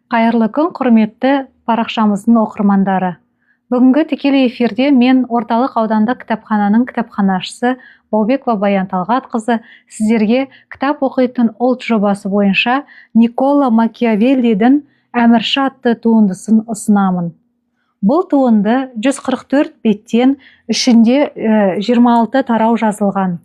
Қайырлы күн, құрметті парақшамыздың оқырмандары. Бүгінгі тікелей эфирде мен орталық аудандық кітапхананың кітапханашысы Баубекова Баян Талғатқызы сіздерге кітап оқитын ұлт жобасы бойынша Никколо Макиавеллидің Әмірші атты туындысын ұсынамын. Бұл туынды 144 беттен, ішінде 26 тарау жазылған.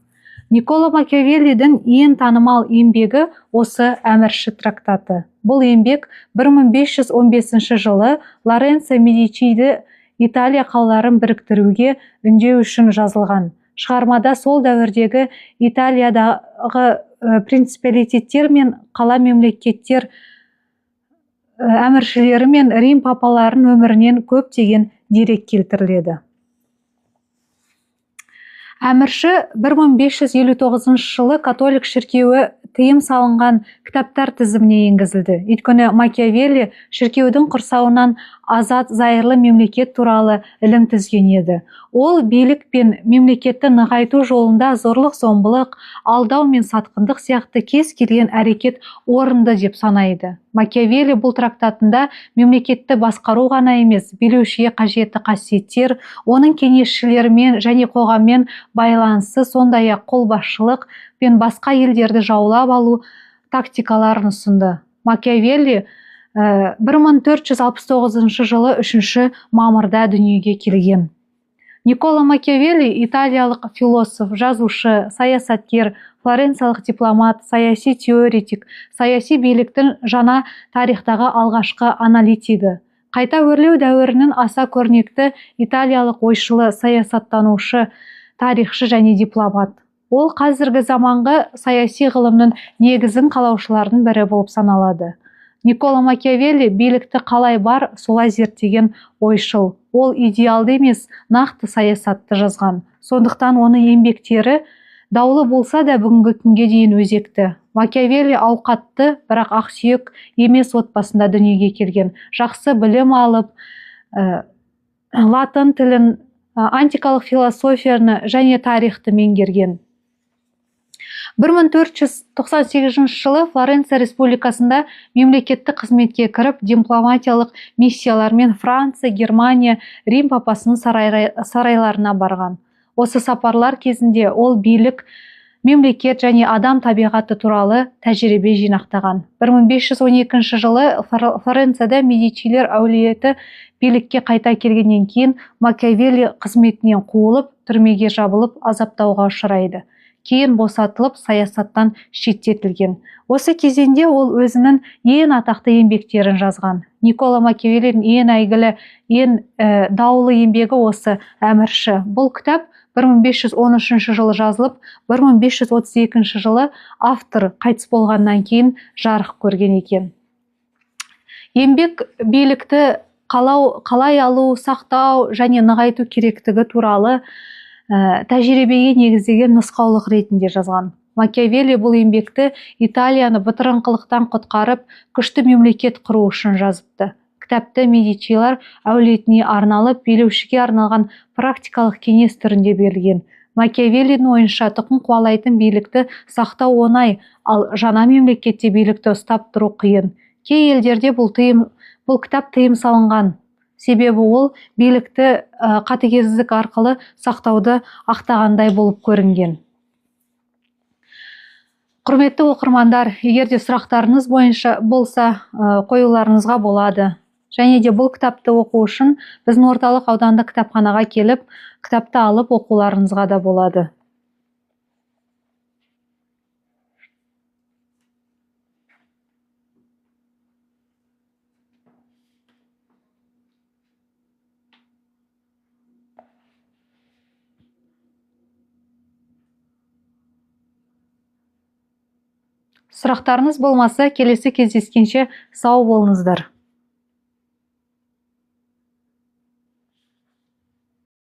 Никколо Макиавеллидің ең танымал еңбегі осы Әмірші трактаты. Бұл еңбек 1515 жылы Лоренцо Медичиді Италия қалаларын біріктіруге үндеу үшін жазылған. Шығармада сол дәуірдегі Италиядағы принципиалитеттер мен қала мемлекеттер әміршілері мен Рим папаларының өмірінен көптеген дерек келтіріледі. Әмірші 1559 жылы католик шіркеуі тыйым салынған кітаптар тізіміне енгізілді. Өйткені Макиавелли шіркеудің құрсауынан азат зайырлы мемлекет туралы ілім тізген еді. Ол билік пен мемлекетті нығайту жолында зорлық-зомбылық, алдау мен сатқындық сияқты кез келген әрекет орынды деп санайды. Макиавелли бұл трактатында мемлекетті басқару ғана емес, билеушіге қажетті қасиеттер, оның кеңесшілерімен және қоғаммен байланысы, сондай-ақ қолбасшылық пен басқа елдерді жаулап алу тактикаларын ұсынды. Макиавелли 1469 жылы 3 мамырда дүниеге келген. Никколо Макиавелли италиялық философ, жазушы, саясаткер, флоренциялық дипломат, саяси теоретик, саяси биліктің жаңа тарихтағы алғашқы аналитигі. Қайта өрлеу дәуірінің аса көрнекті италиялық ойшылы, саясаттанушы, тарихшы және дипломат. Ол қазіргі заманғы саяси ғылымның негізін қалаушылардың бірі болып саналады. Никколо Макиавелли билікті қалай бар, солай зерттеген ойшыл. Ол идеалды емес, нақты саясатты жазған. Сондықтан оның еңбектері даулы болса да бүгінгі күнге дейін өзекті. Макиавелли ауқатты, бірақ ақсүйек емес отбасында дүниеге келген. Жақсы білім алып, латын тілін, антикалық философияны және тарихты меңгерген. 1498 жылы Флоренция республикасында мемлекеттік қызметке кіріп, дипломатиялық миссиялармен Франция, Германия, Рим папасының сарайларына барған. Осы сапарлар кезінде ол билік, мемлекет және адам табиғаты туралы тәжірибе жинақтаған. 1512 жылы Флоренцияда Медичилер әулеті билікке қайта келгеннен кейін Макиавелли қызметінен қуылып, түрмеге жабылып, азаптауға ұшырайды. Кейін босатылып, саясаттан шеттетілген. Осы кезеңде ол өзінің ең атақты еңбектерін жазған. Никколо Макиавеллидің ең әйгілі, ең даулы еңбегі осы Әмірші. Бұл кітап 1513 жылы жазылып, 1532 жылы автор қайтыс болғаннан кейін жарық көрген екен. Еңбек билікті қалай алу, сақтау және нығайту керектігі туралы тәжірибеге негізделген нұсқаулық ретінде жазған. Макиавелли бұл еңбекті Италияны бытырыңқылықтан құтқарып, күшті мемлекет құру үшін жазыпты. Кітапты Медичилар әулетіне арналып, билеушіге арналған практикалық кеңес түрінде берілген. Макиавеллидің ойынша тұқым қуалайтын билікті сақтау оңай, ал жаңа мемлекетте билікті ұстап тұру қиын. Кей елдерде бұл кітап тыйым салынған. Себебі ол билікті қатыгездік арқылы сақтауды ақтағандай болып көрінген. Құрметті оқырмандар, егер де сұрақтарыңыз бойынша болса, қоюларыңызға болады. Және де бұл кітапты оқу үшін біздің орталық аудандық кітапханаға келіп, кітапты алып оқуларыңызға да болады. Сұрақтарыңыз болмаса, келесі кездескенше сау болыңыздар.